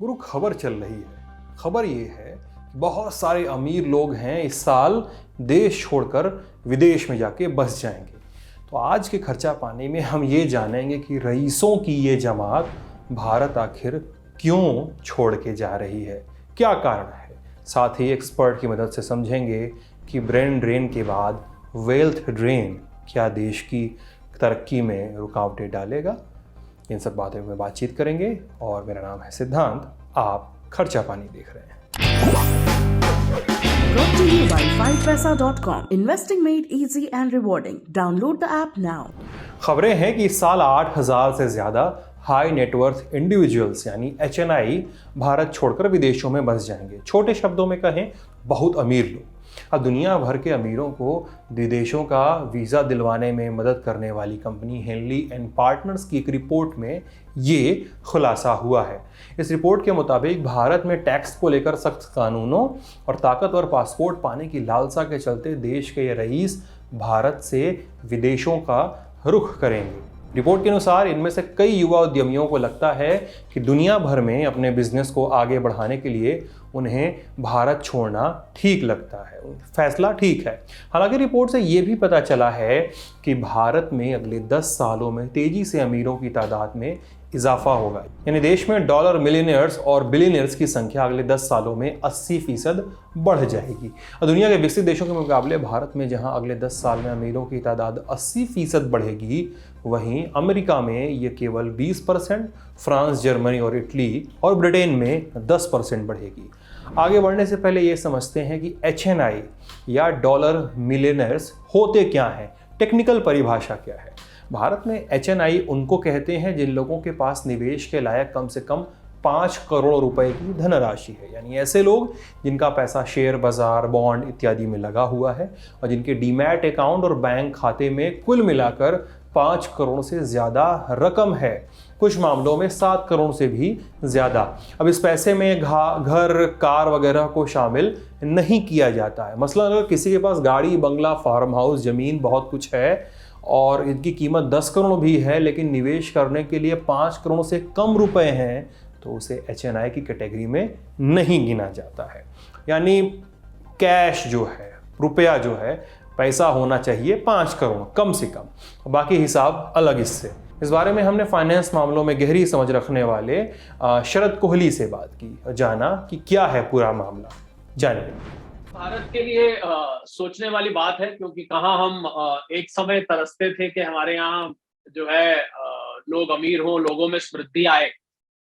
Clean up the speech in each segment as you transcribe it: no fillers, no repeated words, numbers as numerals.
गुरु खबर चल रही है। खबर ये है कि बहुत सारे अमीर लोग हैं इस साल देश छोड़कर विदेश में जाके बस जाएंगे। तो आज के खर्चा पानी में हम ये जानेंगे कि रईसों की ये जमात भारत आखिर क्यों छोड़ के जा रही है, क्या कारण है। साथ ही एक्सपर्ट की मदद से समझेंगे कि ब्रेन ड्रेन के बाद वेल्थ ड्रेन क्या देश की तरक्की में रुकावटें डालेगा। इन सब बातों में बातचीत करेंगे और मेरा नाम है सिद्धांत, आप खर्चा पानी देख रहे हैं। Brought to you by 5paisa.com. Investing made easy and rewarding. Download the app now. खबरें हैं कि इस साल 8,000 से ज़्यादा हाई नेटवर्थ इंडिविजुअल्स यानी HNI भारत छोड़कर विदेशों में बस जाएंगे। छोटे शब्दों में कहें, बहुत अमीर लोग। अब दुनिया भर के अमीरों को विदेशों का वीज़ा दिलवाने में मदद करने वाली कंपनी हेनली एंड पार्टनर्स की एक रिपोर्ट में ये खुलासा हुआ है। इस रिपोर्ट के मुताबिक भारत में टैक्स को लेकर सख्त कानूनों और ताकतवर पासपोर्ट पाने की लालसा के चलते देश के ये रईस भारत से विदेशों का रुख करेंगे। रिपोर्ट के अनुसार इनमें से कई युवा उद्यमियों को लगता है कि दुनिया भर में अपने बिजनेस को आगे बढ़ाने के लिए उन्हें भारत छोड़ना ठीक लगता है, फैसला ठीक है। हालांकि रिपोर्ट से ये भी पता चला है कि भारत में अगले 10 सालों में तेजी से अमीरों की तादाद में इजाफा होगा, यानी देश में डॉलर मिलियनियर्स और बिलियनियर्स की संख्या अगले 10 सालों में 80% बढ़ जाएगी। और दुनिया के विकसित देशों के मुकाबले भारत में जहां अगले 10 साल में अमीरों की तादाद 80% बढ़ेगी, वहीं अमेरिका में ये केवल 20%, फ्रांस, जर्मनी और इटली और ब्रिटेन में 10% बढ़ेगी। आगे बढ़ने से पहले ये समझते हैं कि HNI या डॉलर मिलियनियर्स होते क्या हैं, टेक्निकल परिभाषा क्या है। भारत में HNI उनको कहते हैं जिन लोगों के पास निवेश के लायक कम से कम 5 करोड़ रुपए की धनराशि है, यानी ऐसे लोग जिनका पैसा शेयर बाजार, बॉन्ड इत्यादि में लगा हुआ है और जिनके डीमैट अकाउंट और बैंक खाते में कुल मिलाकर 5 करोड़ से ज़्यादा रकम है, कुछ मामलों में 7 करोड़ से भी ज़्यादा। अब इस पैसे में घर, कार वगैरह को शामिल नहीं किया जाता है। मसलन अगर किसी के पास गाड़ी, बंगला, फार्म हाउस, ज़मीन बहुत कुछ है और इनकी कीमत 10 करोड़ भी है, लेकिन निवेश करने के लिए 5 करोड़ से कम रुपए हैं, तो उसे HNI की कैटेगरी में नहीं गिना जाता है। यानी कैश जो है, रुपया जो है, पैसा होना चाहिए 5 करोड़ कम से कम, बाकी हिसाब अलग। इससे इस बारे में हमने फाइनेंस मामलों में गहरी समझ रखने वाले शरद कोहली से बात की, जाना कि क्या है पूरा मामला। जानिए। भारत के लिए सोचने वाली बात है, क्योंकि कहाँ हम एक समय तरसते थे कि हमारे यहाँ जो है लोग अमीर हों, लोगों में समृद्धि आए,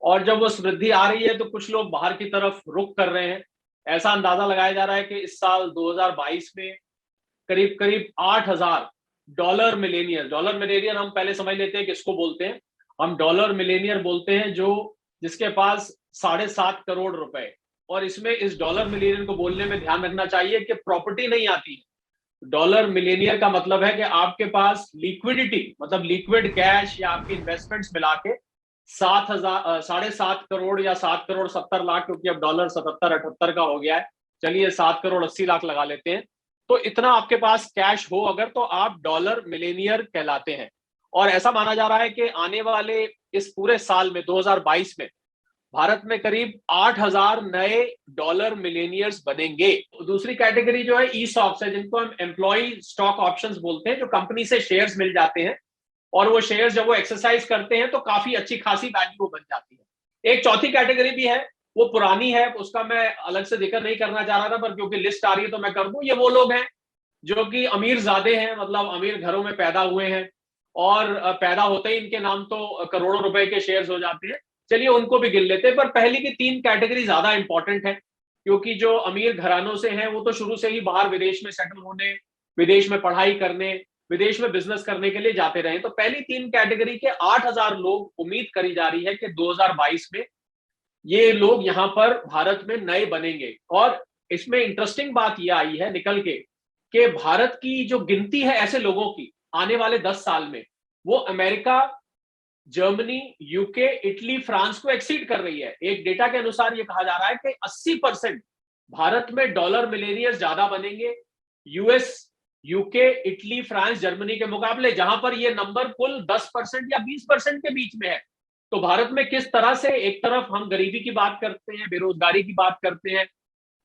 और जब वो समृद्धि आ रही है तो कुछ लोग बाहर की तरफ रुख कर रहे हैं। ऐसा अंदाजा लगाया जा रहा है कि इस साल 2022 में करीब करीब 8,000 डॉलर मिलेनियर हम पहले समझ लेते हैं किसको बोलते हैं। हम डॉलर मिलेनियर बोलते हैं जिसके पास 7.5 करोड़ रुपए। और इसमें इस डॉलर मिलेनियर को बोलने में ध्यान रखना चाहिए कि प्रॉपर्टी नहीं आती है। डॉलर मिलेनियर का मतलब है कि आपके पास लिक्विडिटी, मतलब लिक्विड कैश या आपकी इन्वेस्टमेंट्स मिला के 7.5 करोड़ या 7 करोड़ 70 लाख, क्योंकि अब डॉलर 77-78 का हो गया है, चलिए 7 करोड़ 80 लाख लगा लेते हैं। तो इतना आपके पास कैश हो अगर, तो आप डॉलर मिलेनियर कहलाते हैं। और ऐसा माना जा रहा है कि आने वाले इस पूरे साल में 2022 में भारत में करीब 8,000 नए डॉलर मिलेनियर्स बनेंगे। दूसरी कैटेगरी जो है ESOPs है, जिनको हम एम्प्लॉय स्टॉक ऑप्शंस बोलते हैं, जो कंपनी से शेयर्स मिल जाते हैं और वो शेयर्स जब वो एक्सरसाइज करते हैं तो काफी अच्छी खासी वैल्यू बन जाती है। एक चौथी कैटेगरी भी है, वो पुरानी है, उसका मैं अलग से जिक्र नहीं करना चाह रहा था, पर क्योंकि लिस्ट आ रही है तो मैं कर दूं। ये वो लोग हैं जो कि अमीर ज़्यादा हैं, मतलब अमीर घरों में पैदा हुए हैं और पैदा होते ही इनके नाम तो करोड़ों रुपए के शेयर्स हो जाते हैं। चलिए उनको भी गिन लेते हैं, पर पहली की 3 कैटेगरी ज्यादा इंपॉर्टेंट है, क्योंकि जो अमीर घरानों से हैं वो तो शुरू से ही बाहर विदेश में सेटल होने, विदेश में पढ़ाई करने, विदेश में बिजनेस करने के लिए जाते रहे। तो पहली 3 कैटेगरी के 8,000 लोग उम्मीद करी जा रही है कि 2022 में ये लोग यहाँ पर भारत में नए बनेंगे। और इसमें इंटरेस्टिंग बात यह आई है निकल के कि भारत की जो गिनती है ऐसे लोगों की आने वाले 10 साल में, वो America, Germany, UK, Italy, France को एक्सीड कर रही है। एक डेटा के अनुसार यह कहा जा रहा है कि 80% भारत में डॉलर मिलेनियर्स ज्यादा बनेंगे US, UK, Italy, France, Germany के मुकाबले, जहां पर यह नंबर कुल 10% या 20% के बीच में है। तो भारत में किस तरह से एक तरफ हम गरीबी की बात करते हैं, बेरोजगारी की बात करते हैं,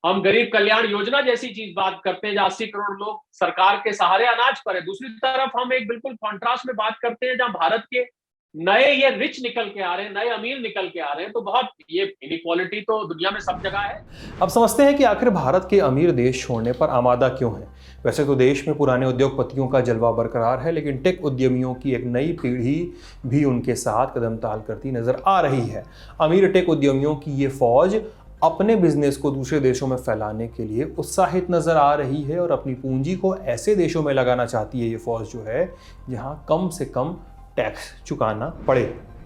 हम गरीब कल्याण योजना जैसी चीज बात करते हैं जहां 80 करोड़ लोग सरकार के सहारे अनाज पर है, दूसरी तरफ हम एक बिल्कुल कॉन्ट्रास्ट में बात करते हैं जहां भारत के नए ये रिच निकल के आ रहे हैं, नए अमीर निकल के आ रहे हैं। तो बहुत ये इनइक्वालिटी तो दुनिया में सब जगह है। अब समझते हैं कि आखिर भारत के अमीर देश छोड़ने पर आमादा क्यों है। वैसे तो देश में पुराने उद्योगपतियों का जलवा बरकरार है, लेकिन टेक उद्यमियों की एक नई पीढ़ी भी उनके साथ कदम ताल करती नजर आ रही है। अमीर टेक उद्यमियों की ये फौज अपने बिजनेस को दूसरे देशों में फैलाने के लिए उत्साहित नजर आ रही है और अपनी पूंजी को ऐसे देशों में लगाना चाहती है ये फौज जो है जहां कम से कम टैक्स चुकाना पड़े।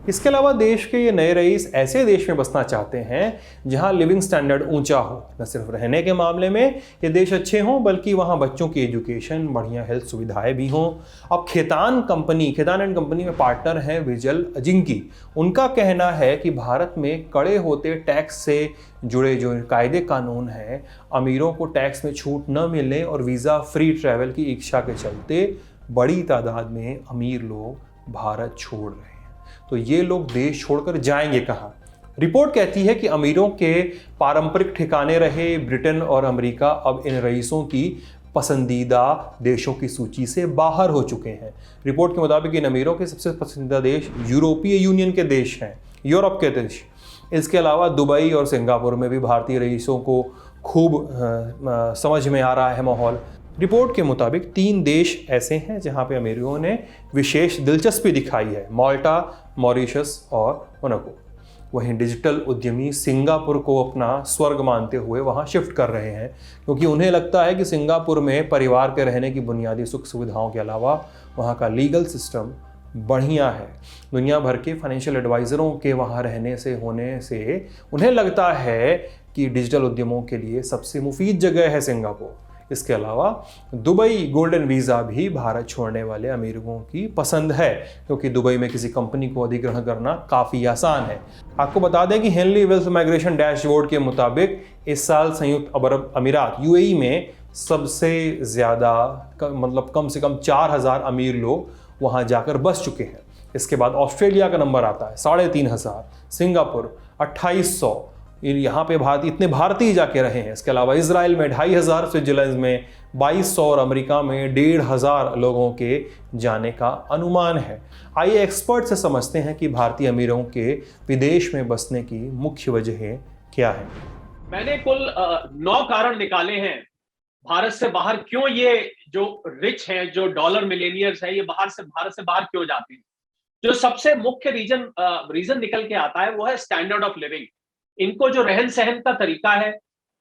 इसके अलावा देश के ये नए रईस ऐसे देश में बसना चाहते हैं जहां लिविंग स्टैंडर्ड ऊंचा हो। न सिर्फ रहने के मामले में ये देश अच्छे हों, बल्कि वहां बच्चों की एजुकेशन, बढ़िया हेल्थ सुविधाएं भी हों। अब खेतान एंड कंपनी में पार्टनर हैं विजल अजिंकी। उनका कहना है कि भारत में कड़े होते टैक्स से जुड़े जो कायदे कानून हैं, अमीरों को टैक्स में छूट न मिलने और वीज़ा फ्री ट्रैवल की इच्छा के चलते बड़ी तादाद में अमीर लोग भारत छोड़ रहे हैं। तो ये लोग देश छोड़कर जाएंगे कहाँ? रिपोर्ट कहती है कि अमीरों के पारंपरिक ठिकाने रहे ब्रिटेन और अमेरिका अब इन रईसों की पसंदीदा देशों की सूची से बाहर हो चुके हैं। रिपोर्ट के मुताबिक इन अमीरों के सबसे पसंदीदा देश यूरोपीय यूनियन के देश हैं, यूरोप के देश। इसके अलावा दुबई और सिंगापुर में भी भारतीय रईसों को खूब समझ में आ रहा है माहौल। रिपोर्ट के मुताबिक 3 देश ऐसे हैं जहां पे अमीरों ने विशेष दिलचस्पी दिखाई है, माल्टा, मॉरिशस और मोनाको। वहीं डिजिटल उद्यमी सिंगापुर को अपना स्वर्ग मानते हुए वहां शिफ्ट कर रहे हैं, क्योंकि उन्हें लगता है कि सिंगापुर में परिवार के रहने की बुनियादी सुख सुविधाओं के अलावा वहां का लीगल सिस्टम बढ़िया है। दुनिया भर के फाइनेंशियल एडवाइज़रों के वहाँ रहने से होने से उन्हें लगता है कि डिजिटल उद्यमों के लिए सबसे मुफीद जगह है सिंगापुर। इसके अलावा दुबई गोल्डन वीज़ा भी भारत छोड़ने वाले अमीरों की पसंद है, क्योंकि दुबई में किसी कंपनी को अधिग्रहण करना काफ़ी आसान है। आपको बता दें कि हेनली वेल्थ माइग्रेशन डैशबोर्ड के मुताबिक इस साल संयुक्त अरब अमीरात यूएई में सबसे ज़्यादा कम से कम 4000 अमीर लोग वहाँ जाकर बस चुके हैं। इसके बाद ऑस्ट्रेलिया का नंबर आता है 3500, सिंगापुर 2800, यहाँ पे इतने भारतीय जाके रहे हैं। इसके अलावा इसराइल में 2500, स्विट्जरलैंड में 2200 और अमेरिका में 1500 लोगों के जाने का अनुमान है। आइए एक्सपर्ट से समझते हैं कि भारतीय अमीरों के विदेश में बसने की मुख्य वजहें क्या हैं। मैंने कुल 9 कारण निकाले हैं भारत से बाहर क्यों ये जो रिच हैं, जो डॉलर मिलेनियर्स हैं, ये भारत से बाहर क्यों जाते हैं। जो सबसे मुख्य रीजन निकल के आता है वो है स्टैंडर्ड ऑफ लिविंग। इनको जो रहन सहन का तरीका है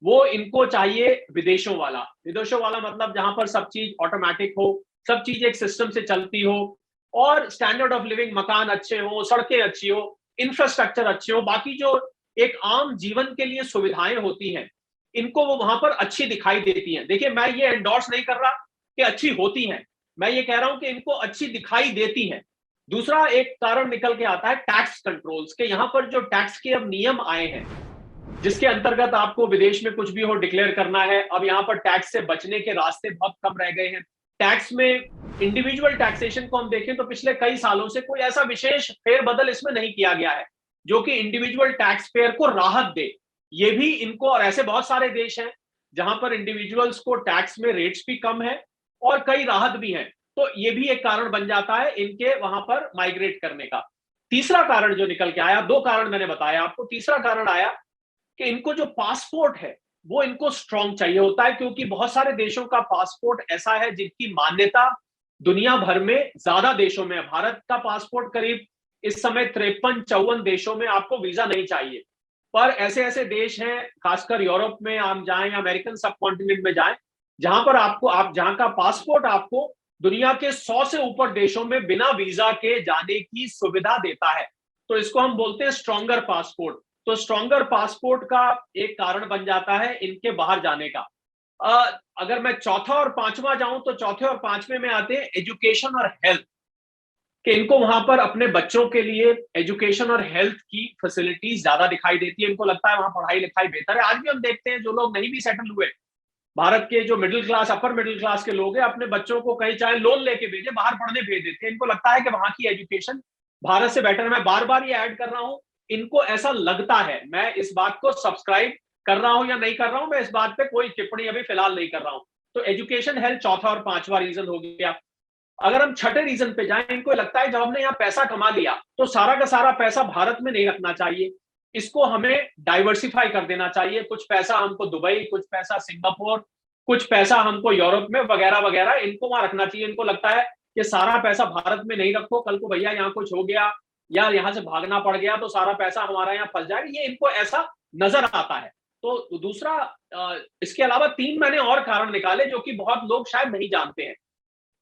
वो इनको चाहिए विदेशों वाला मतलब जहां पर सब चीज ऑटोमेटिक हो, सब चीज एक सिस्टम से चलती हो, और स्टैंडर्ड ऑफ लिविंग, मकान अच्छे हो, सड़कें अच्छी हो, इंफ्रास्ट्रक्चर अच्छे हो, बाकी जो एक आम जीवन के लिए सुविधाएं होती हैं इनको वो वहां पर अच्छी दिखाई देती हैं। देखिए, मैं ये एंडोर्स नहीं कर रहा कि अच्छी होती हैं, मैं ये कह रहा हूं कि इनको अच्छी दिखाई देती हैं। दूसरा एक कारण निकल के आता है टैक्स कंट्रोल्स के। यहां पर जो टैक्स के अब नियम आए हैं जिसके अंतर्गत आपको विदेश में कुछ भी हो डिक्लेयर करना है, अब यहां पर टैक्स से बचने के रास्ते बहुत कम रह गए हैं। टैक्स में इंडिविजुअल टैक्सेशन को हम देखें तो पिछले कई सालों से कोई ऐसा विशेष फेरबदल इसमें नहीं किया गया है जो कि इंडिविजुअल टैक्स पेयर को राहत दे। ये भी इनको, और ऐसे बहुत सारे देश हैं जहां पर इंडिविजुअल्स को टैक्स में रेट्स भी कम है और कई राहत भी हैं, तो ये भी एक कारण बन जाता है इनके वहां पर माइग्रेट करने का। तीसरा कारण जो निकल के आया, 2 कारण मैंने बताया आपको, तीसरा कारण आया कि इनको जो पासपोर्ट है वो इनको स्ट्रांग चाहिए होता है, क्योंकि बहुत सारे देशों का पासपोर्ट ऐसा है जिनकी मान्यता दुनिया भर में ज्यादा देशों में है। भारत का पासपोर्ट करीब इस समय 53-54 देशों में आपको वीजा नहीं चाहिए, पर ऐसे ऐसे देश हैं, खासकर यूरोप में आप जाएं या अमेरिकन सब कॉन्टिनेंट में जाएं, जहां पर जहां का पासपोर्ट आपको दुनिया के 100 से ऊपर देशों में बिना वीजा के जाने की सुविधा देता है। तो इसको हम बोलते हैं स्ट्रॉन्गर पासपोर्ट। तो स्ट्रॉन्गर पासपोर्ट का एक कारण बन जाता है इनके बाहर जाने का। अगर मैं चौथा और पांचवा जाऊं तो चौथे और पांचवें में आते हैं एजुकेशन और हेल्थ, कि इनको वहां पर अपने बच्चों के लिए एजुकेशन और हेल्थ की फैसिलिटीज ज्यादा दिखाई देती है। इनको लगता है वहां पढ़ाई लिखाई बेहतर है। आज भी हम देखते हैं जो लोग नहीं भी सेटल हुए, भारत के जो middle class, upper middle class के लोग हैं, अपने बच्चों को कहीं चाहे लोन लेके भेजे, बाहर पढ़ने भेज देते हैं। इनको लगता है कि वहां की एजुकेशन भारत से बेटर। मैं बार बार ये ऐड कर रहा हूं, इनको ऐसा लगता है। मैं इस बात को सब्सक्राइब कर रहा हूं या नहीं कर रहा हूं, मैं इस बात पे कोई टिप्पणी अभी फिलहाल नहीं कर रहा हूं। तो एजुकेशन हेल्थ चौथा और पांचवा रीजन हो गया। अगर हम छठे रीजन पे जाएं, इनको लगता है जब हमने यहाँ पैसा कमा लिया तो सारा का सारा पैसा भारत में नहीं रखना चाहिए, इसको हमें डाइवर्सिफाई कर देना चाहिए। कुछ पैसा हमको दुबई, कुछ पैसा सिंगापुर, कुछ पैसा हमको यूरोप में वगैरह वगैरह, इनको वहां रखना चाहिए। इनको लगता है कि सारा पैसा भारत में नहीं रखो, कल को भैया यहाँ कुछ हो गया या यहाँ से भागना पड़ गया तो सारा पैसा हमारा यहाँ फंस जाएगा, ये इनको ऐसा नजर आता है। तो दूसरा, इसके अलावा तीन मैंने और कारण निकाले जो कि बहुत लोग शायद नहीं जानते हैं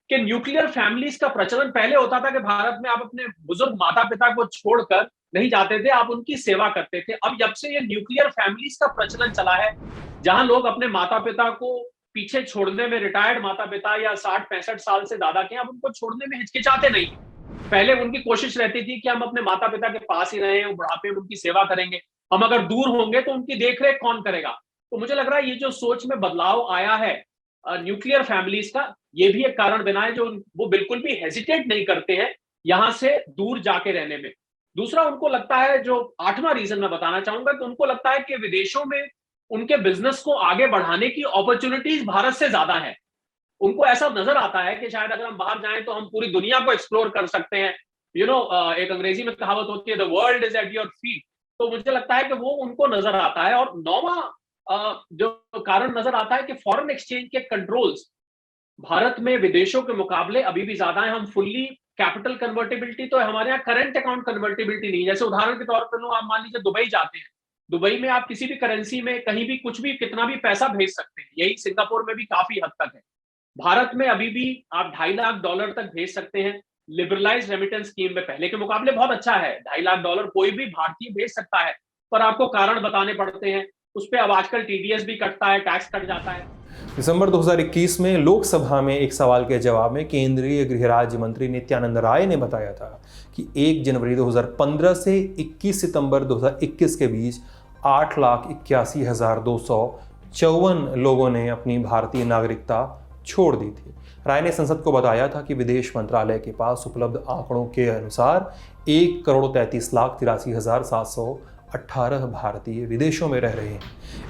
कि न्यूक्लियर फैमिलीज का प्रचलन पहले होता था कि भारत में आप अपने बुजुर्ग माता पिता को छोड़कर नहीं जाते थे, आप उनकी सेवा करते थे। अब जब से ये न्यूक्लियर फैमिलीज का प्रचलन चला है, जहां लोग अपने माता पिता को पीछे छोड़ने में, रिटायर्ड माता पिता या 60-65 साल से ज्यादा के, अब उनको छोड़ने में हिचकिचाते नहीं। पहले उनकी कोशिश रहती थी कि हम अपने माता पिता के पास ही रहें, बुढ़ापे में उनकी सेवा करेंगे, हम अगर दूर होंगे तो उनकी देखरेख कौन करेगा। तो मुझे लग रहा है ये जो सोच में बदलाव आया है न्यूक्लियर फैमिलीज का, ये भी एक कारण बना है जो वो बिल्कुल भी हेजिटेट नहीं करते हैं यहां से दूर जाके रहने में। दूसरा, उनको लगता है, जो आठवां रीजन मैं बताना चाहूंगा, कि उनको लगता है कि विदेशों में उनके बिजनेस को आगे बढ़ाने की अपॉर्चुनिटीज भारत से ज्यादा है। उनको ऐसा नजर आता है कि शायद अगर हम बाहर जाएं तो हम पूरी दुनिया को एक्सप्लोर कर सकते हैं। एक अंग्रेजी में कहावत होती है, the world is at your feet. तो मुझे लगता है कि वो उनको नजर आता है। और नौवां जो कारण नजर आता है कि फॉरेन एक्सचेंज के कंट्रोल्स भारत में विदेशों के मुकाबले अभी भी ज्यादा है। हम फुल्ली कैपिटल कन्वर्टिबिलिटी तो है हमारे यहाँ, करंट अकाउंट कन्वर्टिबिलिटी नहीं। जैसे उदाहरण के तौर पर आप मान लीजिए दुबई जाते हैं, दुबई में आप किसी भी करेंसी में कहीं भी कुछ भी कितना भी पैसा भेज सकते हैं, यही सिंगापुर में भी काफी हद तक है। भारत में अभी भी आप $2.5 लाख तक भेज सकते हैं। लिबरलाइज रेमिटेंस स्कीम में पहले के मुकाबले बहुत अच्छा है, $2.5 लाख कोई भी भारतीय भेज सकता है, पर आपको कारण बताने पड़ते हैं। उस पर अब आजकल टीडीएस भी कटता है, टैक्स कट जाता है। दिसंबर 2021 में लोकसभा में एक सवाल के जवाब में केंद्रीय गृह राज्य मंत्री नित्यानंद राय ने बताया था कि 1 जनवरी 2015 से 21 सितंबर 2021 के बीच 8,81,254 लोगों ने अपनी भारतीय नागरिकता छोड़ दी थी। राय ने संसद को बताया था कि विदेश मंत्रालय के पास उपलब्ध आंकड़ों के अनुसार 1,33,83,718 भारतीय विदेशों में रह रहे हैं।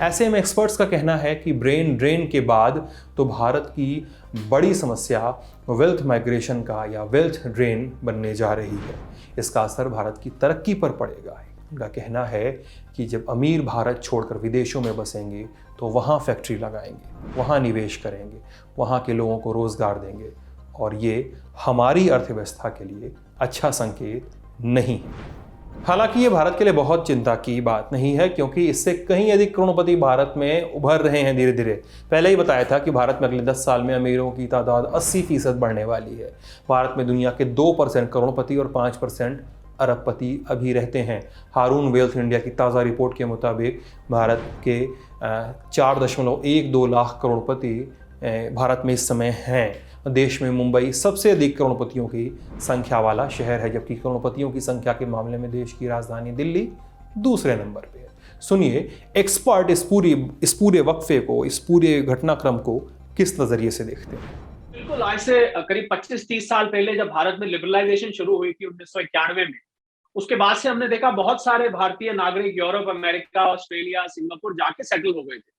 ऐसे में एक्सपर्ट्स का कहना है कि ब्रेन ड्रेन के बाद तो भारत की बड़ी समस्या वेल्थ माइग्रेशन का या वेल्थ ड्रेन बनने जा रही है। इसका असर भारत की तरक्की पर पड़ेगा। उनका कहना है कि जब अमीर भारत छोड़कर विदेशों में बसेंगे तो वहाँ फैक्ट्री लगाएंगे, वहाँ निवेश करेंगे, वहाँ के लोगों को रोज़गार देंगे, और ये हमारी अर्थव्यवस्था के लिए अच्छा संकेत नहीं है। हालांकि ये भारत के लिए बहुत चिंता की बात नहीं है, क्योंकि इससे कहीं अधिक करोड़पति भारत में उभर रहे हैं धीरे धीरे। पहले ही बताया था कि भारत में अगले 10 साल में अमीरों की तादाद 80% बढ़ने वाली है। भारत में दुनिया के 2% करोड़पति और 5% अरबपति अभी रहते हैं। हारून वेल्थ इंडिया की ताज़ा रिपोर्ट के मुताबिक भारत के 4.12 लाख करोड़पति भारत में इस समय हैं। देश में मुंबई सबसे अधिक करोड़पतियों की संख्या वाला शहर है, जबकि करोड़पतियों की संख्या के मामले में देश की राजधानी दिल्ली दूसरे नंबर पे है। सुनिए एक्सपर्ट इस पूरे वक्फे को, इस पूरे घटनाक्रम को किस नजरिए से देखते हैं। बिल्कुल, आज से करीब 25-30 साल पहले जब भारत में लिबरलाइजेशन शुरू हुई थी 1991 में, उसके बाद से हमने देखा बहुत सारे भारतीय नागरिक यूरोप, अमेरिका, ऑस्ट्रेलिया, सिंगापुर जाके सेटल हो गए थे।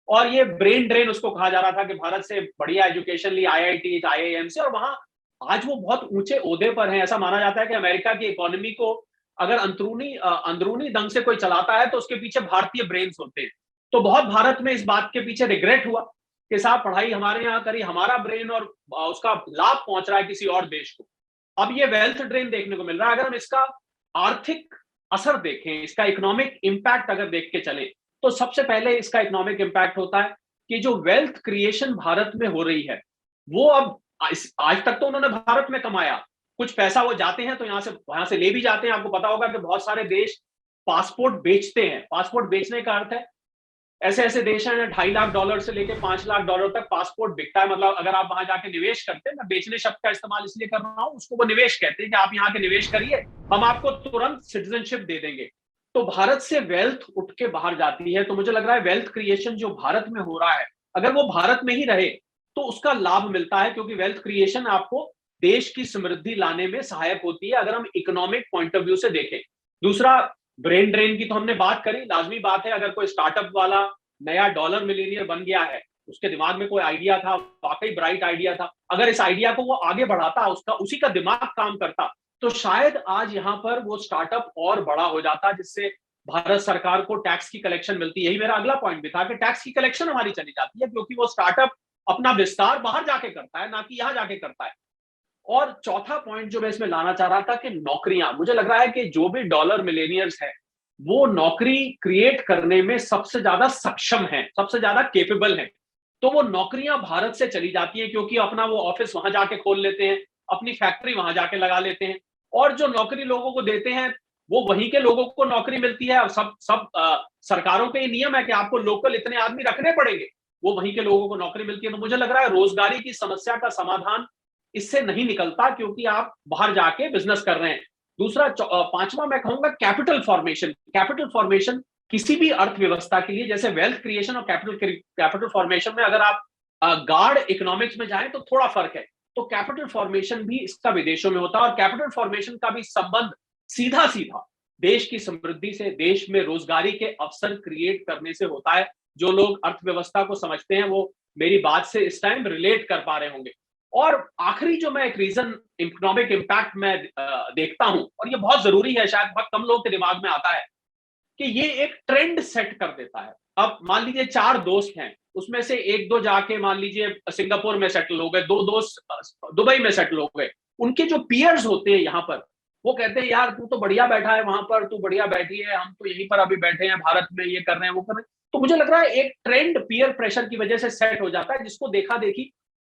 और ये ब्रेन ड्रेन उसको कहा जा रहा था कि भारत से बढ़िया एजुकेशन ली आईआईटी, आईआईएम से, और वहां आज वो बहुत ऊंचे ओहदे पर हैं। ऐसा माना जाता है कि अमेरिका की इकोनॉमी को अगर अंदरूनी ढंग से कोई चलाता है तो उसके पीछे भारतीय ब्रेन्स होते हैं। तो बहुत भारत में इस बात के पीछे रिग्रेट हुआ कि साहब पढ़ाई हमारे यहाँ करी, हमारा ब्रेन और उसका लाभ पहुंच रहा है किसी और देश को। अब ये वेल्थ ड्रेन देखने को मिल रहा है। अगर हम इसका आर्थिक असर देखें, इसका इकोनॉमिक इंपैक्ट अगर देख के चले, तो सबसे पहले इसका इकोनॉमिक इंपैक्ट होता है कि जो वेल्थ क्रिएशन भारत में हो रही है वो अब आज तक तो उन्होंने भारत में कमाया, कुछ पैसा वो जाते हैं तो वहां से ले भी जाते हैं। आपको पता होगा कि बहुत सारे देश पासपोर्ट बेचते हैं। पासपोर्ट बेचने का अर्थ है ऐसे ऐसे देश हैं $2.5 लाख से लेकर $5 लाख तक पासपोर्ट बिकता है। मतलब अगर आप वहां जाके निवेश करते हैं, मैं बेचने शब्द का इस्तेमाल इसलिए कर रहा हूं, उसको वो निवेश कहते हैं कि आप यहाँ के निवेश करिए, हम आपको तुरंत सिटीजनशिप दे देंगे। तो भारत से वेल्थ उठ के बाहर जाती है। तो मुझे लग रहा है वेल्थ क्रिएशन जो भारत में हो रहा है, अगर वो भारत में ही रहे तो उसका लाभ मिलता है, क्योंकि वेल्थ क्रिएशन आपको देश की समृद्धि लाने में सहायक होती है, अगर हम इकोनॉमिक पॉइंट ऑफ व्यू से देखें। दूसरा, ब्रेन ड्रेन की तो हमने बात करी, लाजमी बात है, अगर कोई स्टार्टअप वाला नया डॉलर मिलीनियर बन गया है, उसके दिमाग में कोई आइडिया था, वाकई ब्राइट आइडिया था, अगर इस आइडिया को वो आगे बढ़ाता, उसका उसी का दिमाग काम करता, तो शायद आज यहाँ पर वो स्टार्टअप और बड़ा हो जाता, जिससे भारत सरकार को टैक्स की कलेक्शन मिलती। यही मेरा अगला पॉइंट भी था कि टैक्स की कलेक्शन हमारी चली जाती है, क्योंकि वो स्टार्टअप अपना विस्तार बाहर जाके करता है, ना कि यहां जाके करता है। और चौथा पॉइंट जो मैं इसमें लाना चाह रहा था कि नौकरियां, मुझे लग रहा है कि जो भी डॉलर मिलेनियर्स हैं, वो नौकरी क्रिएट करने में सबसे ज्यादा सक्षम हैं, सबसे ज्यादा केपेबल हैं। तो वो नौकरियां भारत से चली जाती है, क्योंकि अपना वो ऑफिस वहां जाके खोल लेते हैं, अपनी फैक्ट्री वहां जाके लगा लेते हैं, और जो नौकरी लोगों को देते हैं वो वहीं के लोगों को नौकरी मिलती है। सब सब सरकारों के ये नियम है कि आपको लोकल इतने आदमी रखने पड़ेंगे, वो वहीं के लोगों को नौकरी मिलती है। तो मुझे लग रहा है रोजगारी की समस्या का समाधान इससे नहीं निकलता, क्योंकि आप बाहर जाके बिजनेस कर रहे हैं। दूसरा, पांचवा मैं कहूंगा कैपिटल फॉर्मेशन। कैपिटल फॉर्मेशन किसी भी अर्थव्यवस्था के लिए, जैसे वेल्थ क्रिएशन और कैपिटल फॉर्मेशन में अगर आप गार्ड इकोनॉमिक्स में जाएं तो थोड़ा फर्क है। तो कैपिटल फॉर्मेशन भी इसका विदेशों में होता है, और कैपिटल फॉर्मेशन का भी संबंध सीधा सीधा देश की समृद्धि से, देश में रोजगारी के अवसर क्रिएट करने से होता है। जो लोग अर्थव्यवस्था को समझते हैं वो मेरी बात से इस टाइम रिलेट कर पा रहे होंगे। और आखिरी जो मैं एक रीजन इकोनॉमिक इंपैक्ट में देखता हूं, और ये बहुत जरूरी है, शायद बहुत कम लोगों के दिमाग में आता है, कि ये एक ट्रेंड सेट कर देता है। अब मान लीजिए 4 दोस्त हैं, उसमें से 1-2 जाके मान लीजिए सिंगापुर में सेटल हो गए, 2 दोस्त दुबई में सेटल हो गए। उनके जो पीयर्स होते हैं यहाँ पर, वो कहते हैं यार तू तो बढ़िया बैठा है वहां पर, तू बढ़िया बैठी है, हम तो यहीं पर अभी बैठे हैं भारत में, ये कर रहे हैं वो कर रहे हैं। तो मुझे लग रहा है एक ट्रेंड पीयर प्रेशर की वजह से सेट हो जाता है, जिसको देखा देखी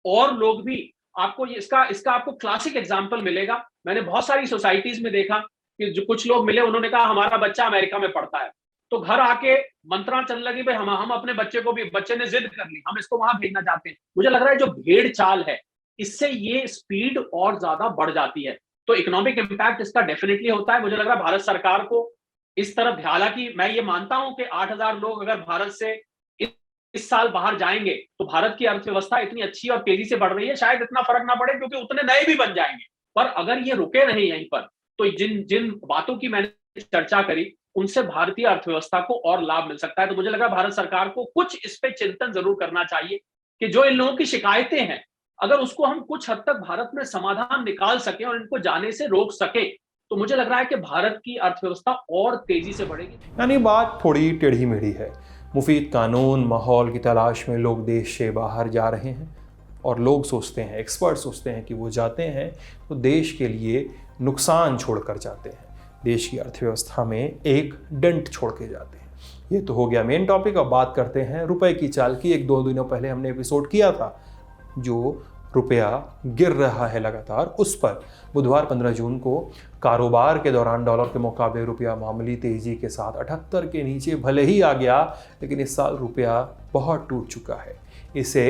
और लोग भी, आपको इसका आपको क्लासिक एग्जांपल मिलेगा। मैंने बहुत सारी सोसाइटीज में देखा कि जो कुछ लोग मिले, उन्होंने कहा हमारा बच्चा अमेरिका में पढ़ता है, तो घर आके मंत्रणा चलने लगी, भाई हम अपने बच्चे को भी, बच्चे ने जिद कर ली, हम इसको वहां भेजना चाहते हैं। मुझे लग रहा है जो भेड़ चाल है, इससे ये स्पीड और ज्यादा बढ़ जाती है। तो इकोनॉमिक इंपैक्ट इसका डेफिनेटली होता है। मुझे लग रहा है भारत सरकार को इस तरफ, हालांकि मैं ये मानता हूं कि 8,000 लोग अगर भारत से इस साल बाहर जाएंगे, तो भारत की अर्थव्यवस्था इतनी अच्छी और तेजी से बढ़ रही है, शायद इतना फर्क ना पड़े, क्योंकि उतने नए भी बन जाएंगे। पर अगर ये रुके नहीं यहीं पर, तो जिन जिन बातों की मैंने चर्चा करी, उनसे भारतीय अर्थव्यवस्था को और लाभ मिल सकता है। तो मुझे लगा भारत सरकार को कुछ इस पे चिंतन जरूर करना चाहिए, कि जो इन लोगों की शिकायतें हैं, अगर उसको हम कुछ हद तक भारत में समाधान निकाल सके और इनको जाने से रोक सके, तो मुझे लग रहा है कि भारत की अर्थव्यवस्था और तेजी से बढ़ेगी। यानी बात थोड़ी टेढ़ी मेढ़ी है। मुफीद कानून, माहौल की तलाश में लोग देश से बाहर जा रहे हैं, और लोग सोचते हैं, एक्सपर्ट सोचते हैं कि वो जाते हैं तो देश के लिए नुकसान छोड़कर जाते हैं, देश की अर्थव्यवस्था में एक डेंट छोड़ के जाते हैं। ये तो हो गया मेन टॉपिक। अब बात करते हैं रुपए की चाल की। 1-2 दिनों पहले हमने एपिसोड किया था, जो रुपया गिर रहा है लगातार, उस पर बुधवार 15 जून को कारोबार के दौरान डॉलर के मुकाबले रुपया मामूली तेजी के साथ 78 के नीचे भले ही आ गया, लेकिन इस साल रुपया बहुत टूट चुका है। इसे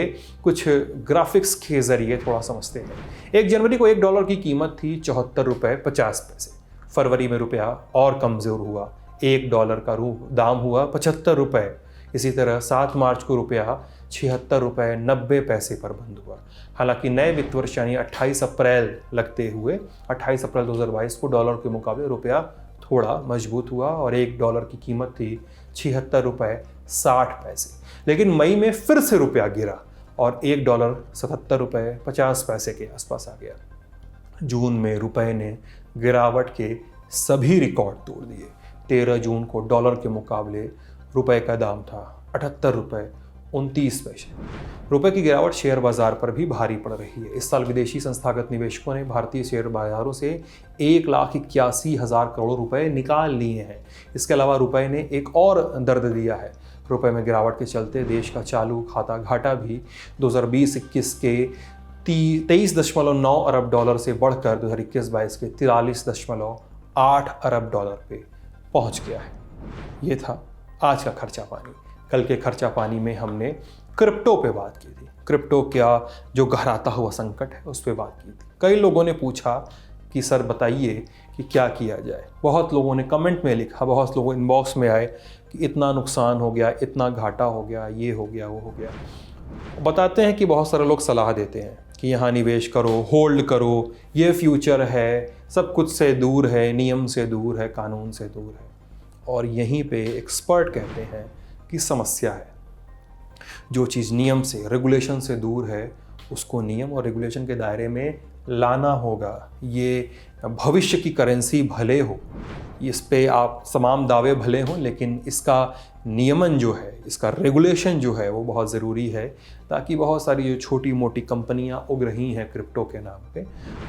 कुछ ग्राफिक्स के जरिए थोड़ा समझते हैं। 1 जनवरी को $1 की कीमत थी $74.50। फरवरी में रुपया और कमज़ोर हुआ, $1 का दाम हुआ $75। इसी तरह 7 मार्च को रुपया $76.90 पर बंद हुआ। हालांकि नए वित्त वर्ष यानी 28 अप्रैल लगते हुए 28 अप्रैल 2022 को डॉलर के मुकाबले रुपया थोड़ा मजबूत हुआ, और $1 की कीमत थी $76.60। लेकिन मई में फिर से रुपया गिरा और $1 $77.50 के आसपास आ गया। जून में रुपए ने गिरावट के सभी रिकॉर्ड तोड़ दिए। 13 जून को डॉलर के मुकाबले रुपए का दाम था $78.29। रुपए की गिरावट शेयर बाजार पर भी भारी पड़ रही है। इस साल विदेशी संस्थागत निवेशकों ने भारतीय शेयर बाजारों से 1,81,000 करोड़ रुपए निकाल लिए हैं। इसके अलावा रुपए ने एक और दर्द दिया है। रुपए में गिरावट के चलते देश का चालू खाता घाटा भी 2020-21 के 23.9 अरब डॉलर से बढ़कर 2021-22 के 43.8 अरब डॉलर पे पहुंच गया है। ये था आज का खर्चा पानी। कल के खर्चा पानी में हमने क्रिप्टो पे बात की थी। क्रिप्टो क्या जो गहराता हुआ संकट है, उस पे बात की थी। कई लोगों ने पूछा कि सर बताइए कि क्या किया जाए। बहुत लोगों ने कमेंट में लिखा, बहुत लोगों इनबॉक्स में आए कि इतना नुकसान हो गया, इतना घाटा हो गया, ये हो गया, वो हो गया। बताते हैं कि बहुत सारे लोग सलाह देते हैं कि यहाँ निवेश करो, होल्ड करो, ये फ्यूचर है, सब कुछ से दूर है, नियम से दूर है, कानून से दूर है। और यहीं पे एक्सपर्ट कहते हैं कि समस्या है। जो चीज़ नियम से, रेगुलेशन से दूर है, उसको नियम और रेगुलेशन के दायरे में लाना होगा। ये भविष्य की करेंसी भले हो, इस पे आप तमाम दावे भले हों, लेकिन इसका नियमन जो है, इसका रेगुलेशन जो है वो बहुत ज़रूरी है, ताकि बहुत सारी जो छोटी मोटी कंपनियां उग रही हैं क्रिप्टो के नाम पे,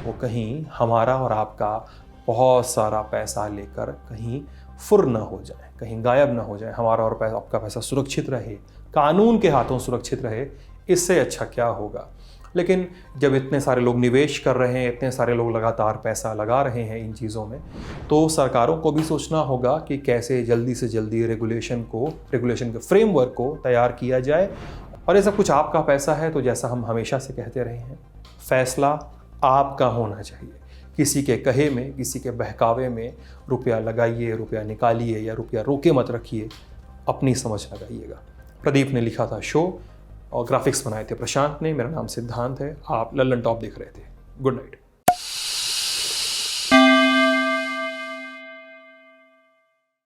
वो कहीं हमारा और आपका बहुत सारा पैसा लेकर कहीं फुर ना हो जाए, कहीं गायब ना हो जाए। हमारा और आपका पैसा सुरक्षित रहे, कानून के हाथों सुरक्षित रहे, इससे अच्छा क्या होगा। लेकिन जब इतने सारे लोग निवेश कर रहे हैं, इतने सारे लोग लगातार पैसा लगा रहे हैं इन चीज़ों में, तो सरकारों को भी सोचना होगा कि कैसे जल्दी से जल्दी रेगुलेशन के फ्रेमवर्क को तैयार किया जाए। और ये सब कुछ आपका पैसा है, तो जैसा हम हमेशा से कहते रहे हैं, फैसला आपका होना चाहिए। किसी के कहे में, किसी के बहकावे में रुपया लगाइए, रुपया निकालिए या रुपया रोके मत रखिए, अपनी समझ लगाइएगा। प्रदीप ने लिखा था शो और ग्राफिक्स बनाए थे प्रशांत ने। मेरा नाम सिद्धांत है। आप लल्लन टॉप देख रहे थे। Good night.